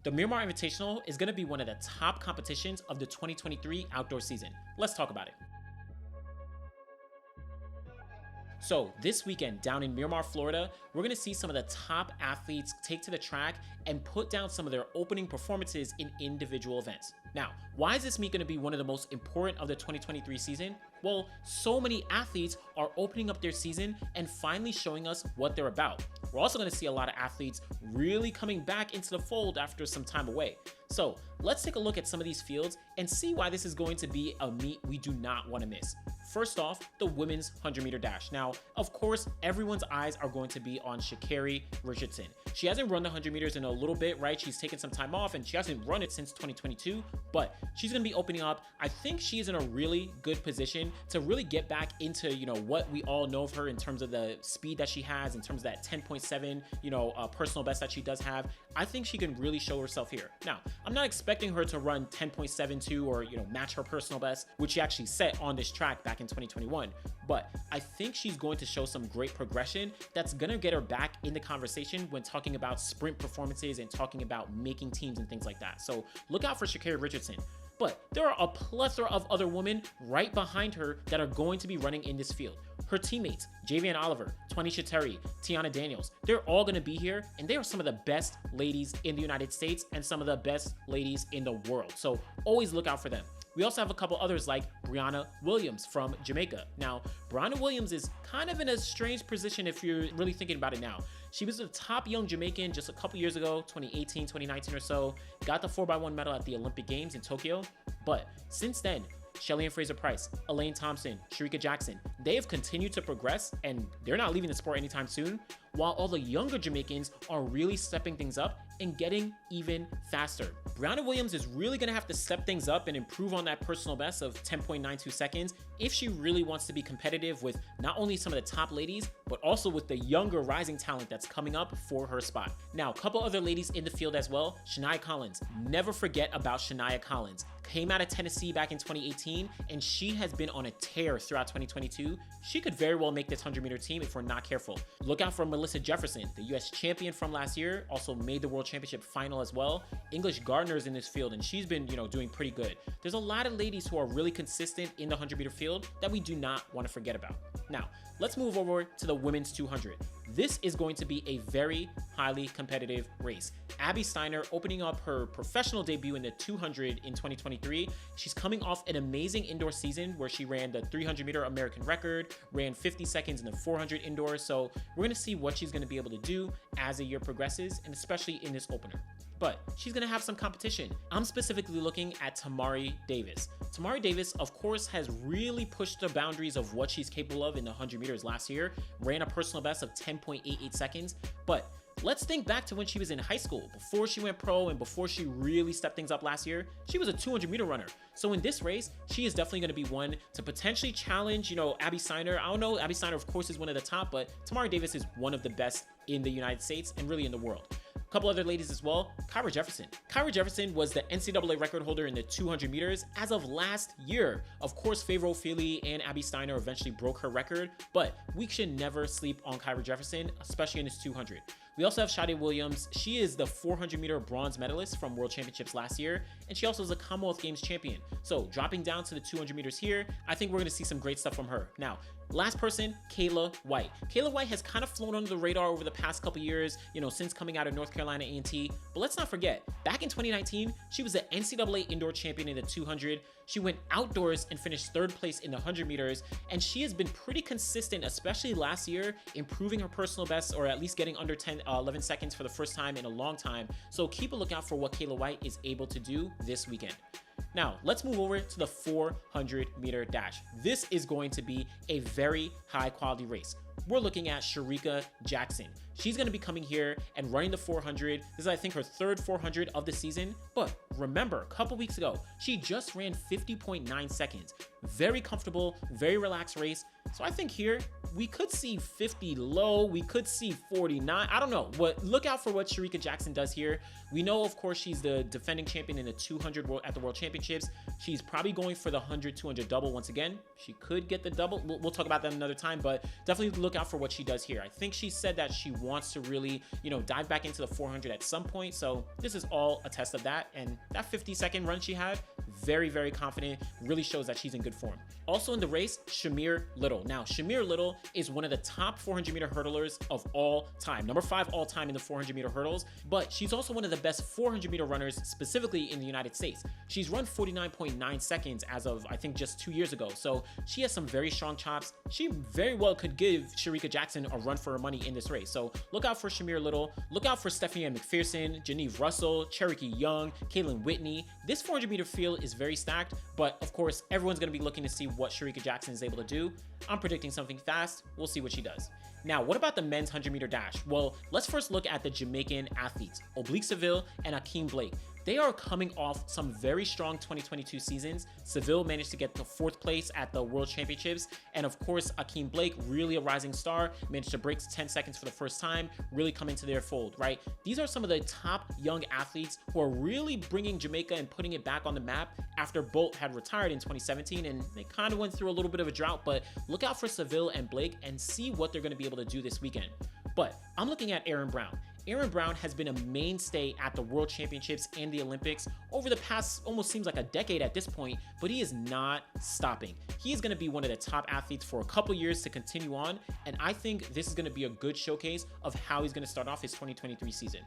The Miramar Invitational is going to be one of the top competitions of the 2023 outdoor season. Let's talk about it. So this weekend down in Miramar, Florida, we're going to see some of the top athletes take to the track and put down some of their opening performances in individual events. Now, why is this meet going to be one of the most important of the 2023 season? Well, so many athletes are opening up their season and finally showing us what they're about. We're also going to see a lot of athletes really coming back into the fold after some time away. So let's take a look at some of these fields and see why this is going to be a meet we do not want to miss. First off, the women's 100-meter dash. Now, of course, everyone's eyes are going to be on Sha'Carri Richardson. She hasn't run the 100 meters in a little bit, right? She's taken some time off and she hasn't run it since 2022, but she's going to be opening up. I think she is in a really good position to really get back into, what we all know of her in terms of the speed that she has, in terms of that 10.7, personal best that she does have. I think she can really show herself here. Now, I'm not expecting her to run 10.72 or, match her personal best, which she actually set on this track back in 2021. But I think she's going to show some great progression that's going to get her back in the conversation when talking about sprint performances and talking about making teams and things like that. So look out for Sha'Carri Richardson. But there are a plethora of other women right behind her that are going to be running in this field. Her teammates, Javian Oliver, Twanisha Terry, Tiana Daniels, they're all going to be here, and they are some of the best ladies in the United States and some of the best ladies in the world. So always look out for them. We also have a couple others like Brianna Williams from Jamaica. Now, Brianna Williams is kind of in a strange position if you're really thinking about it now. She was the top young Jamaican just a couple years ago, 2018, 2019 or so, got the 4x1 medal at the Olympic Games in Tokyo. But since then, Shelly and Fraser Price, Elaine Thompson, Sharika Jackson, they have continued to progress and they're not leaving the sport anytime soon, while all the younger Jamaicans are really stepping things up and getting even faster. Brianna Williams is really going to have to step things up and improve on that personal best of 10.92 seconds if she really wants to be competitive with not only some of the top ladies, but also with the younger rising talent that's coming up for her spot. Now, a couple other ladies in the field as well. Shania Collins. Never forget about Shania Collins. Came out of Tennessee back in 2018, and she has been on a tear throughout 2022. She could very well make this 100-meter team if we're not careful. Look out for Melissa Jefferson, the US champion from last year, also made the World Championship final as well. English Gardner is in this field, and she's been, doing pretty good. There's a lot of ladies who are really consistent in the 100-meter field that we do not want to forget about. Now, let's move over to the women's 200. This is going to be a very highly competitive race. Abby Steiner opening up her professional debut in the 200 in 2023. She's coming off an amazing indoor season where she ran the 300-meter American record, ran 50 seconds in the 400 indoor. So we're going to see what she's going to be able to do as the year progresses, and especially in this opener. But she's going to have some competition. I'm specifically looking at Tamari Davis. Tamari Davis, of course, has really pushed the boundaries of what she's capable of in the 100 meters last year, ran a personal best of 10.88 seconds, but let's think back to when she was in high school, before she went pro and before she really stepped things up last year. She was a 200-meter runner. So in this race, she is definitely going to be one to potentially challenge, Abby Steiner. I don't know, Abby Steiner, of course, is one of the top, but Tamari Davis is one of the best in the United States and really in the world. A couple other ladies as well. Kyra Jefferson. Kyra Jefferson was the NCAA record holder in the 200 meters as of last year. Of course, Favor O'Feely and Abby Steiner eventually broke her record, but we should never sleep on Kyra Jefferson, especially in this 200. We also have Shadi Williams. She is the 400-meter bronze medalist from World Championships last year, and she also is a Commonwealth Games champion. So dropping down to the 200 meters here, I think we're going to see some great stuff from her. Now, last person, Kayla White. Kayla White has kind of flown under the radar over the past couple years, since coming out of North Carolina A&T. But let's not forget, back in 2019, she was the NCAA indoor champion in the 200. She went outdoors and finished third place in the 100 meters, and she has been pretty consistent, especially last year, improving her personal best, or at least getting under 11 seconds for the first time in a long time. So keep a lookout for what Kayla White is able to do this weekend. Now, let's move over to the 400-meter dash. This is going to be a very high-quality race. We're looking at Sharika Jackson. She's going to be coming here and running the 400. This is, I think, her third 400 of the season. But remember, a couple weeks ago, she just ran 50.9 seconds. Very comfortable, very relaxed race. So I think here we could see 50 low, we could see 49. I don't know. Look out for what Sha'Carri Jackson does here. We know, of course, she's the defending champion in the 200 at the World Championships. She's probably going for the 100-200 double once again. She could get the double. We'll talk about that another time, but definitely look out for what she does here. I think she said that she wants to really, dive back into the 400 at some point. So this is all a test of that. And that 50-second run she had, very, very confident, really shows that she's in good form. Also in the race, Shamir Little. Now, Shamir Little is one of the top 400-meter hurdlers of all time. Number 5 all time in the 400-meter hurdles, but she's also one of the best 400-meter runners, specifically in the United States. She's run 49.9 seconds as of, I think, just 2 years ago. So she has some very strong chops. She very well could give Sha'Carri Jackson a run for her money in this race. So look out for Shamir Little. Look out for Stephanie Ann McPherson, Geneve Russell, Cherokee Young, Kaylin Whitney. This 400-meter field is very stacked, but of course, everyone's going to be looking to see what Sha'Carri Jackson is able to do. I'm predicting something fast. We'll see what she does. Now, what about the men's 100-meter dash? Well, let's first look at the Jamaican athletes, Oblique Seville and Akeem Blake. They are coming off some very strong 2022 seasons. Seville managed to get to 4th place at the World Championships. And of course, Akeem Blake, really a rising star, managed to break 10 seconds for the first time, really come into their fold, right? These are some of the top young athletes who are really bringing Jamaica and putting it back on the map after Bolt had retired in 2017. And they kind of went through a little bit of a drought, but look out for Seville and Blake and see what they're going to be able to do this weekend. But I'm looking at Aaron Brown. Aaron Brown has been a mainstay at the World Championships and the Olympics over the past, almost seems like a decade at this point, but he is not stopping. He is going to be one of the top athletes for a couple years to continue on, and I think this is going to be a good showcase of how he's going to start off his 2023 season.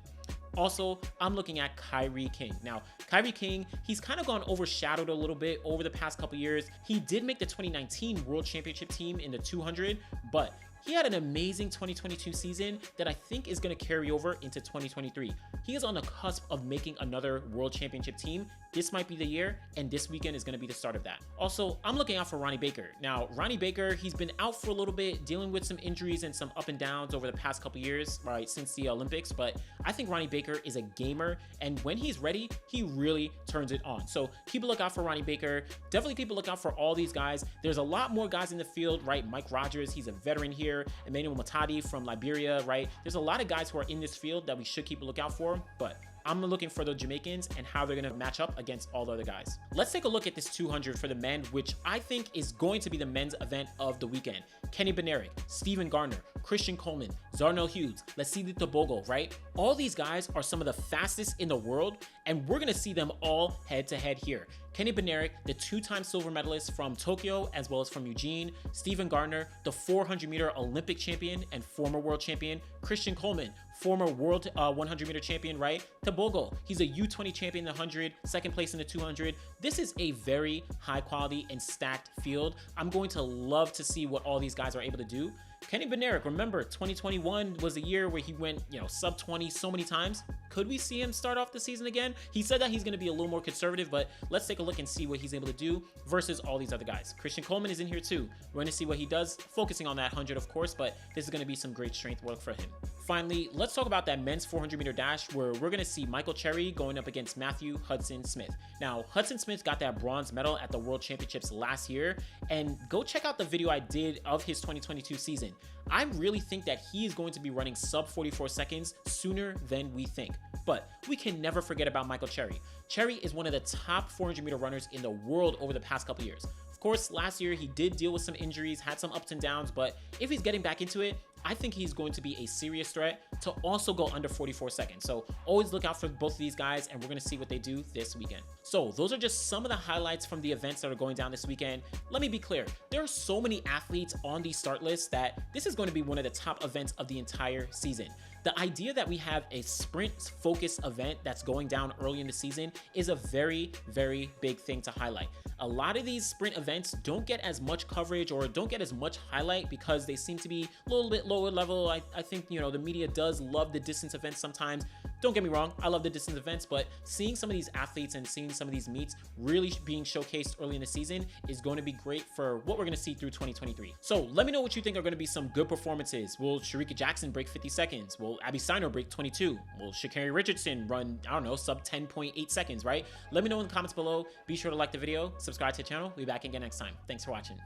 Also, I'm looking at Kyrie King. Now, Kyrie King, he's kind of gone overshadowed a little bit over the past couple years. He did make the 2019 World Championship team in the 200, but he had an amazing 2022 season that I think is going to carry over into 2023. He is on the cusp of making another World Championship team. This might be the year, and this weekend is going to be the start of that. Also, I'm looking out for Ronnie Baker. Now, Ronnie Baker, he's been out for a little bit, dealing with some injuries and some up and downs over the past couple years, right, since the Olympics, but I think Ronnie Baker is a gamer, and when he's ready, he really turns it on. So keep a lookout for Ronnie Baker. Definitely keep a lookout for all these guys. There's a lot more guys in the field, right? Mike Rogers, he's a veteran here. Emmanuel Matadi from Liberia, right? There's a lot of guys who are in this field that we should keep a lookout for, but I'm looking for the Jamaicans and how they're going to match up against all the other guys. Let's take a look at this 200 for the men, which I think is going to be the men's event of the weekend. Kenny Benerick, Stephen Gardner, Christian Coleman, Zarnell Hughes, Leslie Tobogo, right? All these guys are some of the fastest in the world, and we're going to see them all head to head here. Kenny Benerick, the 2-time silver medalist from Tokyo as well as from Eugene. Stephen Gardner, the 400-meter Olympic champion and former world champion. Christian Coleman, former world 100-meter champion, right? Tobogo, he's a U20 champion in the 100, 2nd place in the 200. This is a very high quality and stacked field. I'm going to love to see what all these guys are able to do. Kenny Benerick, remember 2021 was the year where he went, sub 20 so many times. Could we see him start off the season again? He said that he's going to be a little more conservative, but let's take a look and see what he's able to do versus all these other guys. Christian Coleman is in here too. We're going to see what he does, focusing on that 100, of course, but this is going to be some great strength work for him. Finally, let's talk about that men's 400-meter dash where we're going to see Michael Cherry going up against Matthew Hudson-Smith. Now, Hudson-Smith got that bronze medal at the World Championships last year, and go check out the video I did of his 2022 season. I really think that he is going to be running sub 44 seconds sooner than we think. But we can never forget about Michael Cherry. Cherry is one of the top 400-meter runners in the world over the past couple years. Of course, last year he did deal with some injuries, had some ups and downs, but if he's getting back into it, I think he's going to be a serious threat to also go under 44 seconds. So always look out for both of these guys, and we're going to see what they do this weekend. So those are just some of the highlights from the events that are going down this weekend. Let me be clear. There are so many athletes on these start lists that this is going to be one of the top events of the entire season. The idea that we have a sprint-focused event that's going down early in the season is a very, very big thing to highlight. A lot of these sprint events don't get as much coverage or don't get as much highlight because they seem to be a little bit lower level. I think, the media does love the distance events sometimes. Don't get me wrong, I love the distance events, but seeing some of these athletes and seeing some of these meets really being showcased early in the season is going to be great for what we're going to see through 2023. So let me know what you think are going to be some good performances. Will Sha'Carri Jackson break 50 seconds? Will Abby Steiner break 22? Will Sha'Carri Richardson run, I don't know, sub 10.8 seconds, right? Let me know in the comments below. Be sure to like the video, subscribe to the channel. We'll be back again next time. Thanks for watching.